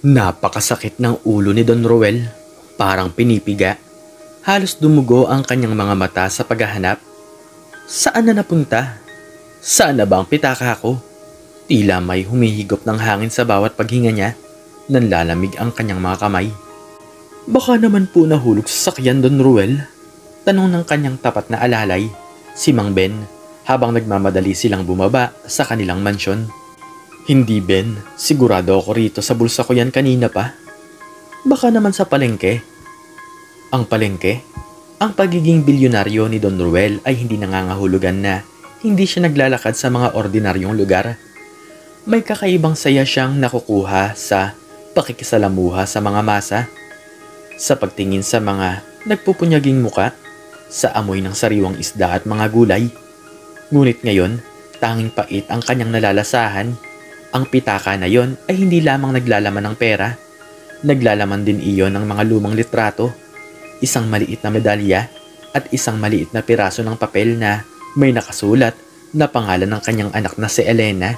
Napakasakit ng ulo ni Don Roel. Parang pinipiga. Halos dumugo ang kanyang mga mata sa paghahanap. Saan na napunta? Saan na ba ang pitaka ko? Tila may humihigop ng hangin sa bawat paghinga niya. Nanlalamig ang kanyang mga kamay. Baka naman po nahulog sa sakyan, Don Roel? Tanong ng kanyang tapat na alalay, si Mang Ben, habang nagmamadali silang bumaba sa kanilang mansyon. Hindi, Ben. Sigurado ako rito sa bulsa ko yan kanina pa. Baka naman sa palengke. Ang palengke? Ang pagiging bilyonaryo ni Don Roel ay hindi nangangahulugan na hindi siya naglalakad sa mga ordinaryong lugar. May kakaibang saya siyang nakukuha sa pakikisalamuha sa mga masa, sa pagtingin sa mga nagpupunyaging muka, sa amoy ng sariwang isda at mga gulay. Ngunit ngayon, tanging pait ang kanyang nalalasahan. Ang pitaka na yon ay hindi lamang naglalaman ng pera. Naglalaman din iyon ng mga lumang litrato, isang maliit na medalya at isang maliit na piraso ng papel na may nakasulat na pangalan ng kanyang anak na si Elena.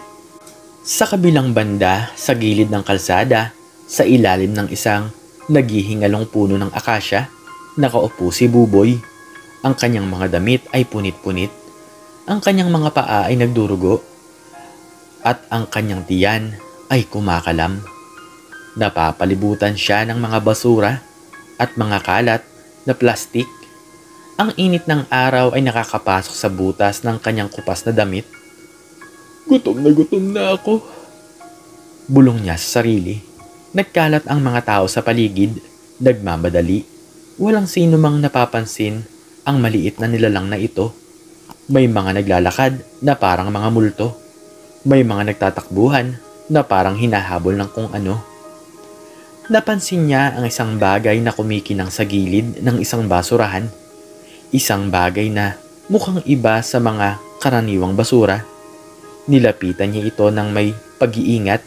Sa kabilang banda, sa gilid ng kalsada, sa ilalim ng isang naghihingalong puno ng akasya, nakaupo si Buboy. Ang kanyang mga damit ay punit-punit. Ang kanyang mga paa ay nagdurugo. At ang kanyang tiyan ay kumakalam. Napapalibutan siya ng mga basura at mga kalat na plastik. Ang init ng araw ay nakakapasok sa butas ng kanyang kupas na damit. Gutom na ako. Bulong niya sa sarili. Nagkalat ang mga tao sa paligid, nagmamadali. Walang sino mang napapansin ang maliit na nilalang na ito. May mga naglalakad na parang mga multo. May mga nagtatakbuhan na parang hinahabol ng kung ano. Napansin niya ang isang bagay na kumikinang sa gilid ng isang basurahan. Isang bagay na mukhang iba sa mga karaniwang basura. Nilapitan niya ito ng may pag-iingat.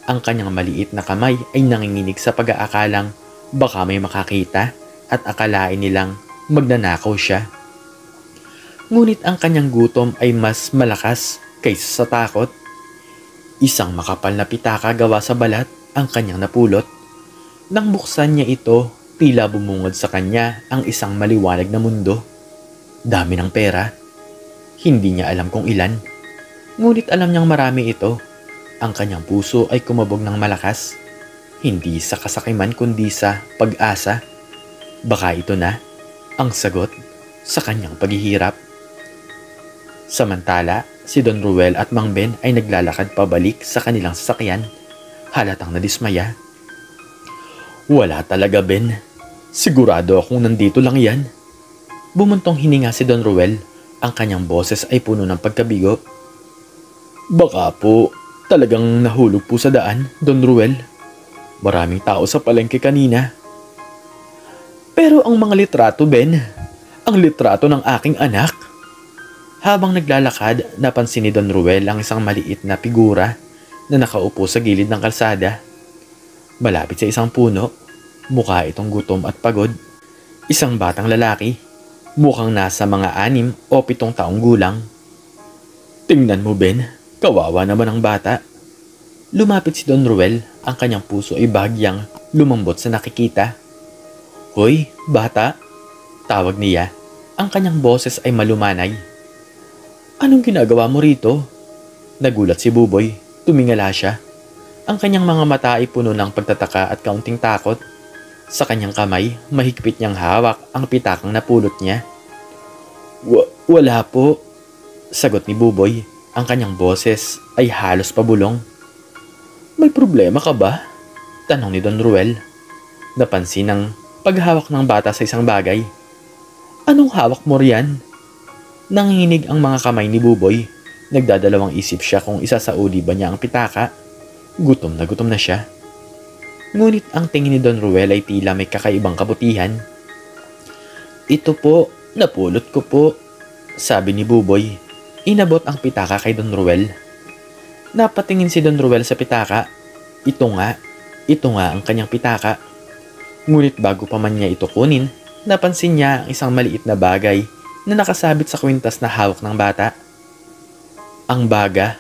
Ang kanyang maliit na kamay ay nanginginig sa pag-aakalang baka may makakita at akalain nilang magnanakaw siya. Ngunit ang kanyang gutom ay mas malakas kaysa sa takot. Isang makapal na pitaka gawa sa balat ang kanyang napulot. Nang buksan niya ito, tila bumungad sa kanya ang isang maliwanag na mundo. Dami ng pera. Hindi niya alam kung ilan. Ngunit alam niyang marami ito. Ang kanyang puso ay kumabog ng malakas. Hindi sa kasakiman kundi sa pag-asa. Baka ito na ang sagot sa kanyang paghihirap. Samantala, si Don Roel at Mang Ben ay naglalakad pabalik sa kanilang sasakyan. Halatang nadismaya. Wala talaga, Ben. Sigurado akong nandito lang yan. Bumuntong hininga si Don Roel. Ang kanyang boses ay puno ng pagkabigo. Baka po talagang nahulog po sa daan, Don Roel. Maraming tao sa palengke kanina. Pero ang mga litrato, Ben, ang litrato ng aking anak. Habang naglalakad, napansin ni Don Roel ang isang maliit na figura na nakaupo sa gilid ng kalsada. Malapit sa isang puno, mukha itong gutom at pagod. Isang batang lalaki, mukhang nasa mga 6 o 7 taong gulang. Tingnan mo, Ben, kawawa naman ang bata. Lumapit si Don Roel, ang kanyang puso ay bahagyang lumambot sa nakikita. Hoy, bata, tawag niya. Ang kanyang boses ay malumanay. Anong ginagawa mo rito? Nagulat si Buboy. Tumingala siya. Ang kanyang mga mata ay puno ng pagtataka at kaunting takot. Sa kanyang kamay, mahigpit niyang hawak ang pitakang napulot niya. Wala po, sagot ni Buboy. Ang kanyang boses ay halos pabulong. May problema ka ba? Tanong ni Don Roel. Napansin ang paghawak ng bata sa isang bagay. Anong hawak mo riyan? Nanginginig ang mga kamay ni Buboy. Nagdadalawang isip siya kung isasauli ba niya ang pitaka. Gutom na siya. Ngunit ang tingin ni Don Roel ay tila may kakaibang kabutihan. Ito po, napulot ko po, sabi ni Buboy. Inabot ang pitaka kay Don Roel. Napatingin si Don Roel sa pitaka. Ito nga ang kanyang pitaka. Ngunit bago pa man niya ito kunin, napansin niya ang isang maliit na bagay na nakasabit sa kwintas na hawak ng bata. Ang baga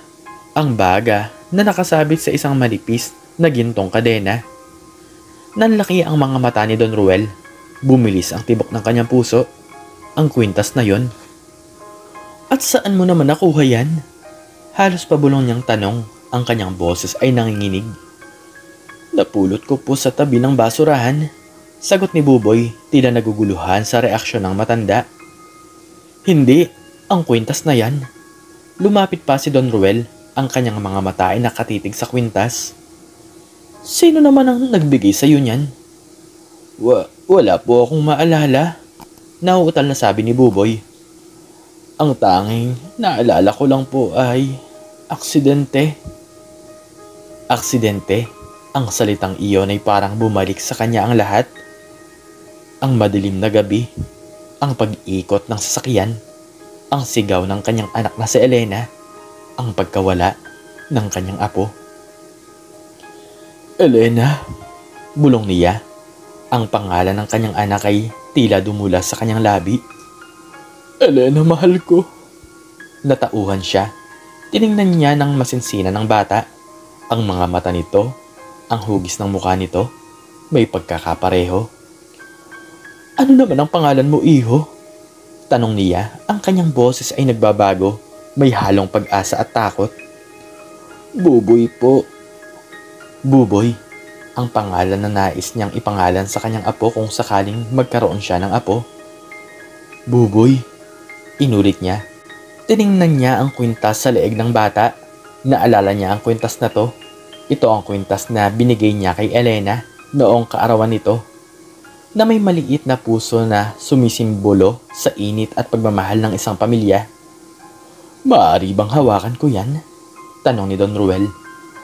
na nakasabit sa isang manipis na gintong kadena. Nanlaki ang mga mata ni Don Ruel. Bumilis ang tibok ng kanyang puso. Ang kwintas na yon. At saan mo naman nakuha yan? Halos pabulong niyang tanong. Ang kanyang boses ay nanginginig. Napulot ko po sa tabi ng basurahan. Sagot ni Buboy, tila naguguluhan sa reaksyon ng matanda. Hindi, ang kwintas na yan. Lumapit pa si Don Ruel. Ang kanyang mga mata ay nakatitig sa kwintas. Sino naman ang nagbigay sa iyo niyan? Wala po akong maalala. Nauutal na sabi ni Buboy. Ang tanging naalala ko lang po ay aksidente. Aksidente? Ang salitang iyon ay parang bumalik sa kanya ang lahat. Ang madilim na gabi, ang pag-ikot ng sasakyan, ang sigaw ng kanyang anak na si Elena, ang pagkawala ng kanyang apo. Elena, bulong niya. Ang pangalan ng kanyang anak ay tila dumula sa kanyang labi. Elena, mahal ko. Natauhan siya. Tiningnan niya ng masinsina ng bata. Ang mga mata nito, ang hugis ng mukha nito, may pagkakapareho. Ano naman ang pangalan mo, iho? Tanong niya. Ang kanyang boses ay nagbabago. May halong pag-asa at takot. Buboy po. Buboy, ang pangalan na nais niyang ipangalan sa kanyang apo kung sakaling magkaroon siya ng apo. Buboy, inulit niya. Tiningnan niya ang kwintas sa leeg ng bata. Naalala niya ang kwintas na to. Ito ang kwintas na binigay niya kay Elena noong kaarawan nito, na may maliit na puso na sumisimbolo sa init at pagmamahal ng isang pamilya. Maaari bang hawakan ko yan? Tanong ni Don Ruel.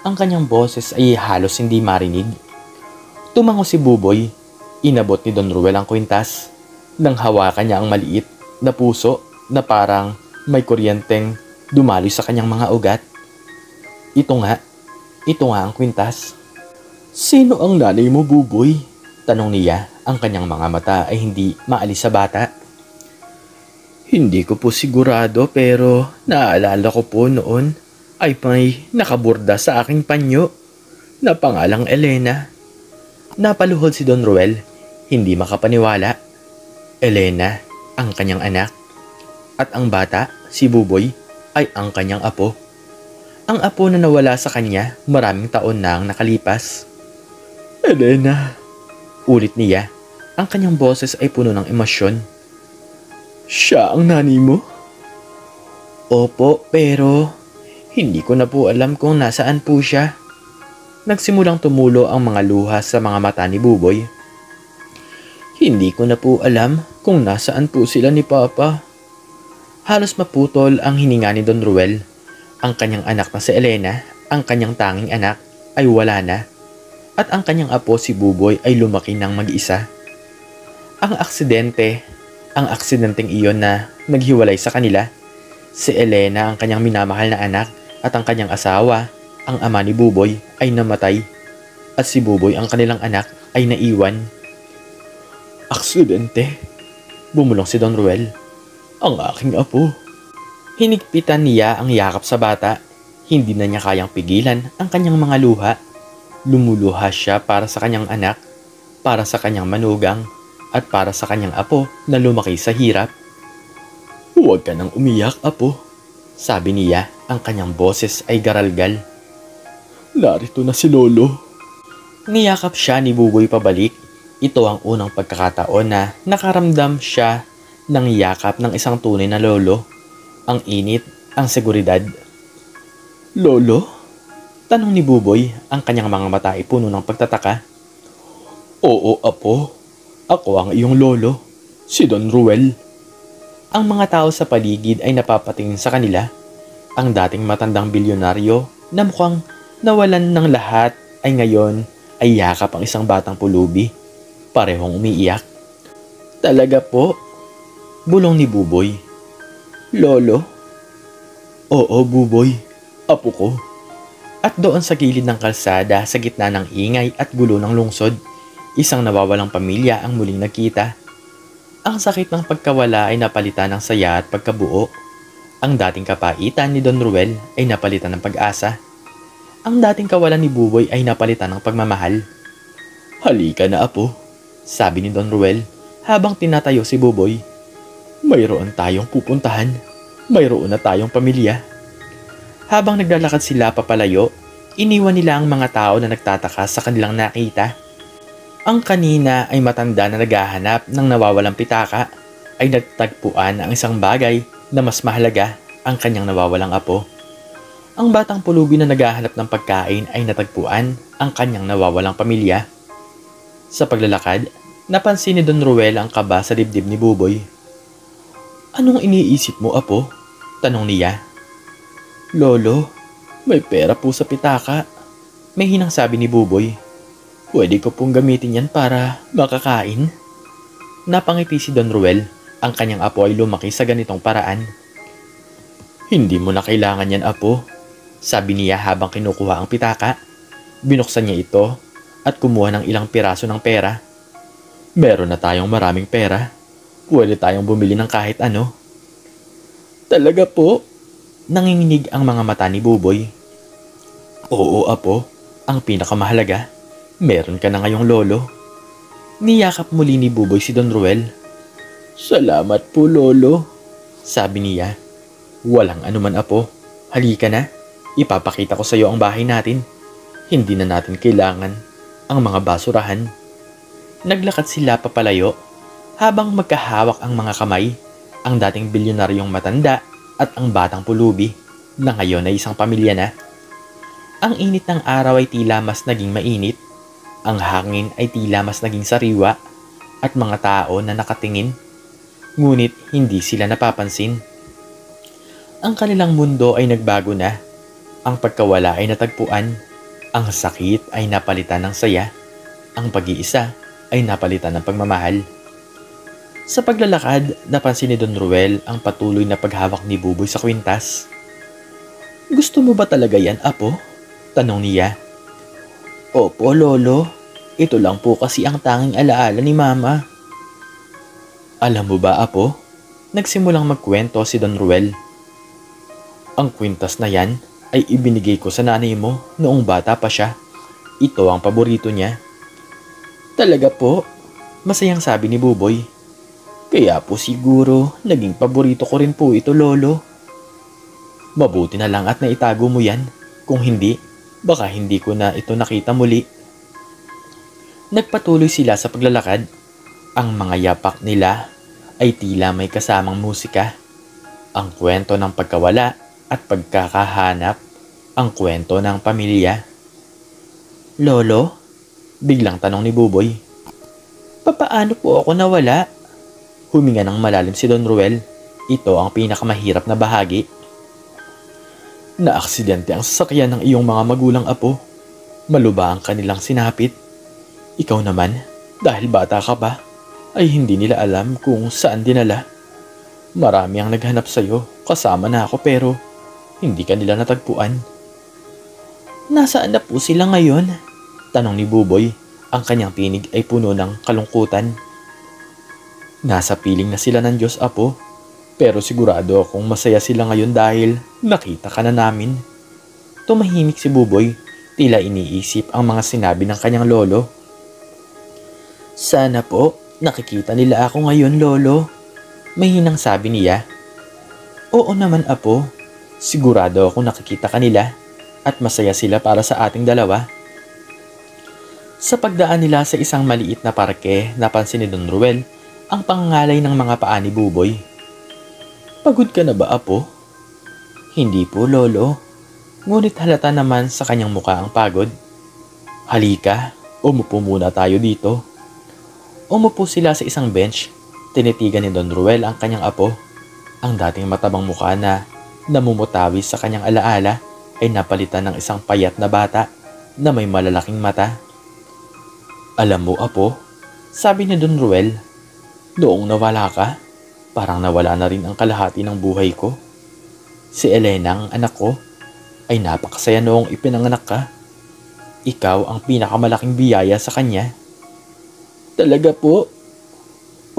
Ang kanyang boses ay halos hindi marinig. Tumango si Buboy. Inabot ni Don Ruel ang kwintas. Nang hawakan niya ang maliit na puso na parang may kuryenteng dumaloy sa kanyang mga ugat. Ito nga ang kwintas. Sino ang nanay mo, Buboy? Tanong niya. Ang kanyang mga mata ay hindi maalis sa bata. Hindi ko po sigurado pero naaalala ko po noon ay may nakaburda sa aking panyo na pangalang Elena. Napaluhod si Don Ruel, hindi makapaniwala. Elena, ang kanyang anak. At ang bata, si Buboy, ay ang kanyang apo. Ang apo na nawala sa kanya maraming taon na ang nakalipas. Elena, ulit niya. Ang kanyang boses ay puno ng emosyon. Siya ang nanay mo? Opo, pero hindi ko na po alam kung nasaan po siya. Nagsimulang tumulo ang mga luha sa mga mata ni Buboy. Hindi ko na po alam kung nasaan po sila ni Papa. Halos maputol ang hininga ni Don Ruel. Ang kanyang anak na si Elena, ang kanyang tanging anak, ay wala na. At ang kanyang apo si Buboy ay lumaki ng mag-isa. Ang aksidenteng iyon na naghiwalay sa kanila. Si Elena ang kanyang minamahal na anak at ang kanyang asawa, ang ama ni Buboy, ay namatay. At si Buboy, ang kanilang anak, ay naiwan. Aksidente? Bumulong si Don Ruel. Ang aking apo. Hinigpitan niya ang yakap sa bata. Hindi na niya kayang pigilan ang kanyang mga luha. Lumuluha siya para sa kanyang anak, para sa kanyang manugang, at para sa kanyang apo na lumaki sa hirap. Huwag ka nang umiyak, apo. Sabi niya, ang kanyang boses ay garalgal. Narito na si Lolo. Niyakap siya ni Buboy pabalik. Ito ang unang pagkakataon na nakaramdam siya ng yakap ng isang tunay na lolo. Ang init, ang seguridad. Lolo? Tanong ni Buboy, ang kanyang mga mata ay puno ng pagtataka. Oo, apo. Ako ang iyong lolo, si Don Ruel. Ang mga tao sa paligid ay napapatingin sa kanila. Ang dating matandang bilyonaryo na mukhang nawalan ng lahat ay ngayon ay yakap ang isang batang pulubi. Parehong umiiyak. Talaga po? Bulong ni Buboy. Lolo? Oo, Buboy. Apo ko. At doon sa gilid ng kalsada sa gitna ng ingay at gulo ng lungsod, isang nawawalang pamilya ang muling nagkita. Ang sakit ng pagkawala ay napalitan ng saya at pagkabuo. Ang dating kapaitan ni Don Ruel ay napalitan ng pag-asa. Ang dating kawalan ni Buboy ay napalitan ng pagmamahal. Halika na apo, sabi ni Don Ruel habang tinatayo si Buboy. Mayroon tayong pupuntahan. Mayroon na tayong pamilya. Habang naglalakad sila papalayo, iniwan nila ang mga tao na nagtataka sa kanilang nakita. Ang kanina ay matanda na naghahanap ng nawawalang pitaka ay nagtagpuan ang isang bagay na mas mahalaga, ang kanyang nawawalang apo. Ang batang pulubi na naghahanap ng pagkain ay natagpuan ang kanyang nawawalang pamilya. Sa paglalakad, napansin ni Don Ruel ang kaba sa dibdib ni Buboy. Anong iniisip mo, apo? Tanong niya. Lolo, may pera po sa pitaka. May hinang sabi ni Buboy. Pwede ko pong gamitin yan para makakain. Napangiti si Don Ruel. Ang kanyang apo ay lumaki sa ganitong paraan. Hindi mo na kailangan yan, apo, sabi niya habang kinukuha ang pitaka. Binuksan niya ito at kumuha ng ilang piraso ng pera. Meron na tayong maraming pera. Pwede tayong bumili ng kahit ano. Talaga po? Nanginginig ang mga mata ni Buboy. Oo, apo. Ang pinakamahalaga, meron ka na ngayong lolo. Niyakap muli ni Buboy si Don Ruel. Salamat po, lolo, sabi niya. Walang anuman, apo. Halika na. Ipapakita ko sa iyo ang bahay natin. Hindi na natin kailangan ang mga basurahan. Naglakad sila papalayo habang magkahawak ang mga kamay, ang dating bilyonaryong matanda at ang batang pulubi na ngayon ay isang pamilya na. Ang init ng araw ay tila mas naging mainit. Ang hangin ay tila mas naging sariwa at mga tao na nakatingin. Ngunit hindi sila napapansin. Ang kanilang mundo ay nagbago na. Ang pagkawala ay natagpuan. Ang sakit ay napalitan ng saya. Ang pag-iisa ay napalitan ng pagmamahal. Sa paglalakad, napansin ni Don Ruel ang patuloy na paghawak ni Buboy sa kwintas. Gusto mo ba talaga yan, apo? Tanong niya. Opo, lolo. Ito lang po kasi ang tanging alaala ni mama. Alam mo ba, apo? Nagsimulang magkwento si Don Ruel. Ang kwintas na yan ay ibinigay ko sa nanay mo noong bata pa siya. Ito ang paborito niya. Talaga po? Masayang sabi ni Buboy. Kaya po siguro naging paborito ko rin po ito, lolo. Mabuti na lang at naitago mo yan. Kung hindi, baka hindi ko na ito nakita muli. Nagpatuloy sila sa paglalakad. Ang mga yapak nila ay tila may kasamang musika. Ang kwento ng pagkawala at pagkakahanap. Ang kwento ng pamilya. Lolo? Biglang tanong ni Buboy. Papaano po ako nawala? Huminga ng malalim si Don Ruel. Ito ang pinakamahirap na bahagi. Naaksidente ang sasakyan ng iyong mga magulang, apo. Maluba ang kanilang sinapit. Ikaw naman, dahil bata ka pa, ay hindi nila alam kung saan dinala. Marami ang naghanap sa'yo, kasama na ako pero hindi ka nila natagpuan. Nasaan na po sila ngayon? Tanong ni Buboy. Ang kanyang tinig ay puno ng kalungkutan. Nasa piling na sila ng Diyos, apo. Pero sigurado akong masaya sila ngayon dahil nakita ka na namin. Tumahimik si Buboy. Tila iniisip ang mga sinabi ng kanyang lolo. Sana po, nakikita nila ako ngayon, lolo. May hinang sabi niya. Oo naman, apo. Sigurado akong nakikita kanila at masaya sila para sa ating dalawa. Sa pagdaan nila sa isang maliit na parke, napansin ni Don Ruel ang pangangalay ng mga paa ni Buboy. Pagod ka na ba, apo? Hindi po, lolo. Ngunit halata naman sa kanyang mukha ang pagod. Halika, umupo muna tayo dito. Umupo sila sa isang bench. Tinitigan ni Don Ruel ang kanyang apo. Ang dating matabang mukha na namumutawi sa kanyang alaala ay napalitan ng isang payat na bata na may malalaking mata. Alam mo, apo, sabi ni Don Ruel, noong nawala ka, parang nawala na rin ang kalahati ng buhay ko. Si Elena, ang anak ko, ay napakasaya noong ipinanganak ka. Ikaw ang pinakamalaking biyaya sa kanya. Talaga po?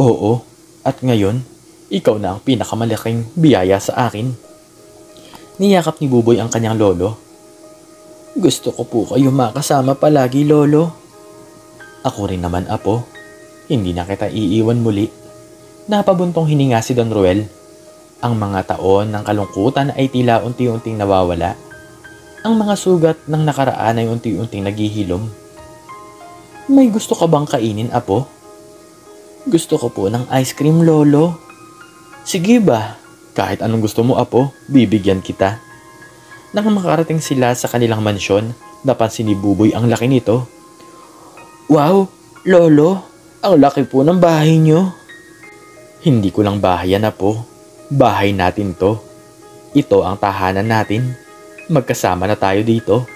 Oo, at ngayon, ikaw na ang pinakamalaking biyaya sa akin. Niyakap ni Buboy ang kanyang lolo. Gusto ko po kayo makasama palagi, Lolo. Ako rin naman, Apo. Hindi na kita iiwan muli. Napabuntong hininga si Don Ruel. Ang mga taon ng kalungkutan ay tila unti-unting nawawala. Ang mga sugat ng nakaraan ay unti-unting naghihilom. May gusto ka bang kainin, Apo? Gusto ko po ng ice cream, Lolo. Sige ba? Kahit anong gusto mo, Apo, bibigyan kita. Nang makarating sila sa kanilang mansyon, napansin ni Buboy ang laki nito. Wow, Lolo, ang laki po ng bahay nyo. Hindi ko lang bahay yan, Apo. Bahay natin to. Ito ang tahanan natin. Magkasama na tayo dito.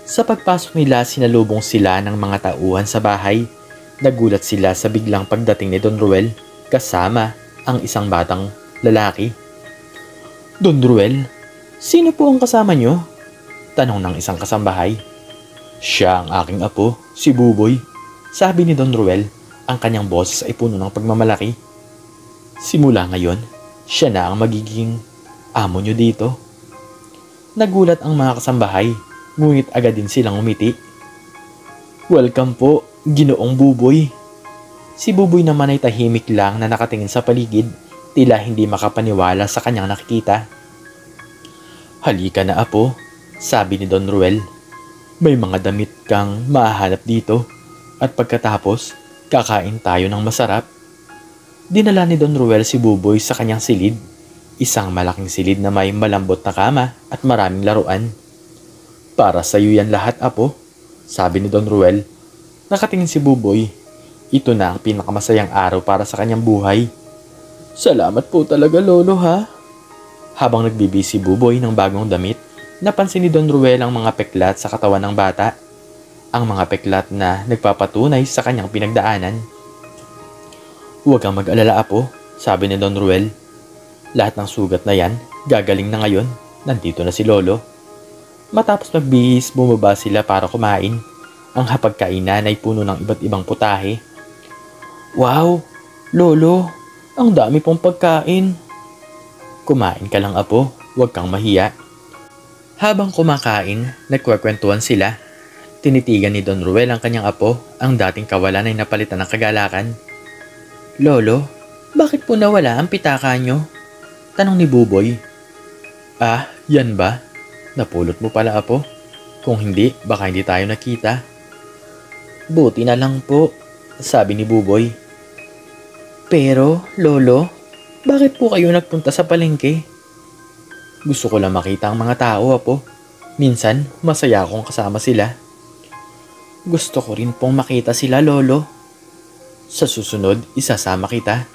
Sa pagpasok nila, sinalubong sila ng mga tauhan sa bahay. Nagulat sila sa biglang pagdating ni Don Ruel kasama ang isang batang lalaki. Don Ruel, sino po ang kasama nyo? Tanong ng isang kasambahay. Siya ang aking apo, si Buboy. Sabi ni Don Ruel, ang kanyang boses ay puno ng pagmamalaki. Simula ngayon, siya na ang magiging amo nyo dito. Nagulat ang mga kasambahay, ngunit agad din silang umiti. Welcome po, Ginoong Buboy. Si Buboy naman ay tahimik lang na nakatingin sa paligid, tila hindi makapaniwala sa kanyang nakikita. Halika na, Apo, sabi ni Don Ruel. May mga damit kang mahahanap dito at pagkatapos, kakain tayo ng masarap. Dinala ni Don Ruel si Buboy sa kanyang silid. Isang malaking silid na may malambot na kama at maraming laruan. Para sa iyo yan lahat, Apo, sabi ni Don Ruel. Nakatingin si Buboy. Ito na ang pinakamasayang araw para sa kanyang buhay. Salamat po talaga, Lolo, ha? Habang nagbibisi si Buboy ng bagong damit, napansin ni Don Ruel ang mga peklat sa katawan ng bata. Ang mga peklat na nagpapatunay sa kanyang pinagdaanan. Huwag kang mag-alala, Apo, sabi ni Don Ruel. Lahat ng sugat na yan, gagaling na ngayon. Nandito na si Lolo. Matapos magbihis, bumaba sila para kumain. Ang hapagkainan ay puno ng iba't ibang putahe. Wow, Lolo, ang dami pong pagkain. Kumain ka lang, Apo, huwag kang mahiya. Habang kumakain, nagkwekwentuhan sila. Tinitigan ni Don Ruel ang kanyang apo, ang dating kawalan ay napalitan ng kagalakan. Lolo, bakit po nawala ang pitaka nyo? Tanong ni Buboy. Ah, yan ba? Napulot mo pala, Apo. Kung hindi, baka hindi tayo nakita. Buti na lang po, sabi ni Buboy. Pero, Lolo, bakit po kayo nagpunta sa palengke? Gusto ko lang makita ang mga tao, Apo. Minsan, masaya akong kasama sila. Gusto ko rin pong makita sila, Lolo. Sa susunod, isasama kita.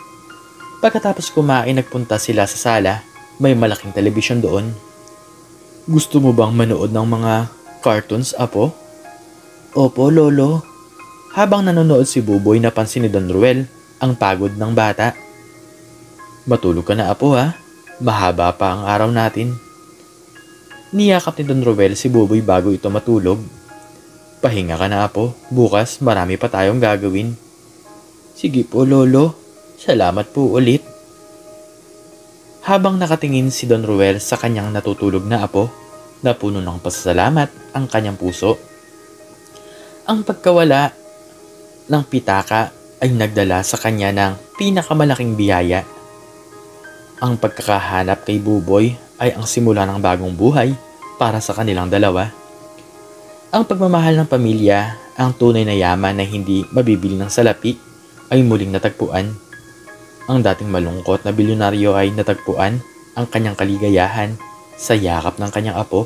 Pagkatapos kumain, nagpunta sila sa sala. May malaking telebisyon doon. Gusto mo bang manood ng mga cartoons, Apo? Opo, Lolo. Habang nanonood si Buboy, napansin ni Don Ruel ang pagod ng bata. Matulog ka na, Apo, ha? Mahaba pa ang araw natin. Niyakap ni Don Ruel si Buboy bago ito matulog. Pahinga ka na, Apo. Bukas marami pa tayong gagawin. Sige po, Lolo. Salamat po ulit. Habang nakatingin si Don Ruel sa kanyang natutulog na apo, napuno ng pasasalamat ang kanyang puso. Ang pagkawala ng pitaka ay nagdala sa kanya ng pinakamalaking biyaya. Ang pagkakahanap kay Buboy ay ang simula ng bagong buhay para sa kanilang dalawa. Ang pagmamahal ng pamilya, ang tunay na yaman na hindi mabibili ng salapi, ay muling natagpuan. Ang dating malungkot na bilyonaryo ay natagpuan ang kanyang kaligayahan sa yakap ng kanyang apo.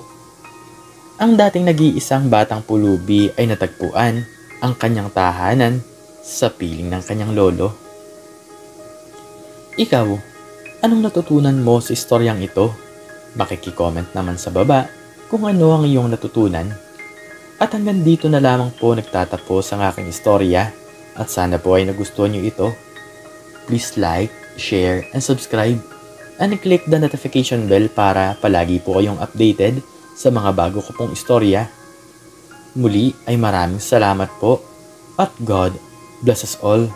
Ang dating nag-iisang batang pulubi ay natagpuan ang kanyang tahanan sa piling ng kanyang lolo. Ikaw, anong natutunan mo sa istoryang ito? Makiki-comment naman sa baba kung ano ang iyong natutunan. At hanggang dito na lamang po nagtatapos ang aking istorya at sana po ay nagustuhan niyo ito. Please like, share, and subscribe. And click the notification bell para palagi po kayong updated sa mga bago ko pong istorya. Muli ay maraming salamat po at God bless us all.